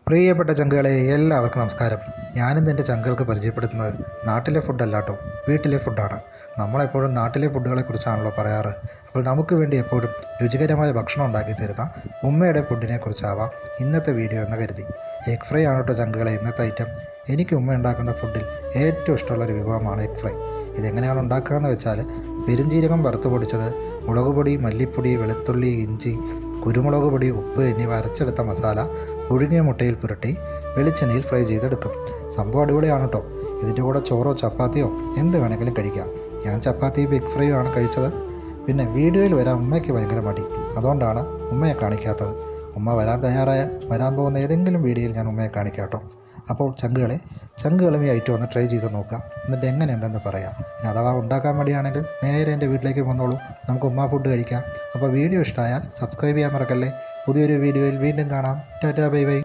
പ്രിയപ്പെട്ട ചങ്കുകളെ എല്ലാവർക്കും നമസ്കാരം. ഞാനിന്ന് എൻ്റെ ചങ്കുകൾക്ക് പരിചയപ്പെടുത്തുന്നത് നാട്ടിലെ ഫുഡല്ല കേട്ടോ, വീട്ടിലെ ഫുഡാണ്. നമ്മളെപ്പോഴും നാട്ടിലെ ഫുഡുകളെക്കുറിച്ചാണല്ലോ പറയാറ്. അപ്പോൾ നമുക്ക് വേണ്ടി എപ്പോഴും രുചികരമായ ഭക്ഷണം ഉണ്ടാക്കി തരുന്ന ഉമ്മയുടെ ഫുഡിനെ കുറിച്ചാവാം ഇന്നത്തെ വീഡിയോ എന്ന് കരുതി. എഗ് ഫ്രൈ ആണ് കേട്ടോ ചങ്കുകളെ ഇന്നത്തെ ഐറ്റം. എനിക്ക് ഉമ്മ ഉണ്ടാക്കുന്ന ഫുഡിൽ ഏറ്റവും ഇഷ്ടമുള്ളൊരു വിഭവമാണ് എഗ് ഫ്രൈ. ഇതെങ്ങനെയാണ് ഉണ്ടാക്കുകയെന്ന് വെച്ചാൽ, പെരുംജീരകം വറുത്ത് പൊടിച്ചത്, മുളക് പൊടി, മല്ലിപ്പൊടി, വെളുത്തുള്ളി, ഇഞ്ചി, കുരുമുളക് പൊടി, ഉപ്പ് എന്നിവ അരച്ചെടുത്ത മസാല പുഴുങ്ങിയ മുട്ടയിൽ പുരട്ടി വെളിച്ചെണ്ണയിൽ ഫ്രൈ ചെയ്തെടുക്കും. സംഭവം അടിപൊളിയാണ് കേട്ടോ. ഇതിൻ്റെ കൂടെ ചോറോ ചപ്പാത്തിയോ എന്ത് വേണമെങ്കിലും കഴിക്കാം. ഞാൻ ചപ്പാത്തി ബിഗ് ഫ്രൈ ആണ് കഴിച്ചത്. പിന്നെ വീഡിയോയിൽ വരാൻ ഉമ്മയ്ക്ക് ഭയങ്കര മടി, അതുകൊണ്ടാണ് ഉമ്മയെ കാണിക്കാത്തത്. ഉമ്മ വരാൻ പോകുന്ന ഏതെങ്കിലും വീഡിയോയിൽ ഞാൻ ഉമ്മയെ കാണിക്കാം കേട്ടോ. അപ്പോൾ ചങ്കുകളും ഈ ഐറ്റം ഒന്ന് ട്രൈ ചെയ്ത് നോക്കുക, എന്നിട്ട് എങ്ങനെയുണ്ടെന്ന് പറയാം. ഇനി അഥവാ ഉണ്ടാക്കാൻ മടിയാണെങ്കിൽ നേരെ എൻ്റെ വീട്ടിലേക്ക് വന്നോളൂ, നമുക്ക് ഉമ്മ ഫുഡ് കഴിക്കാം. അപ്പോൾ വീഡിയോ ഇഷ്ടമായാൽ സബ്സ്ക്രൈബ് ചെയ്യാൻ മറക്കല്ലേ. പുതിയൊരു വീഡിയോയിൽ വീണ്ടും കാണാം. Tata, bye bye.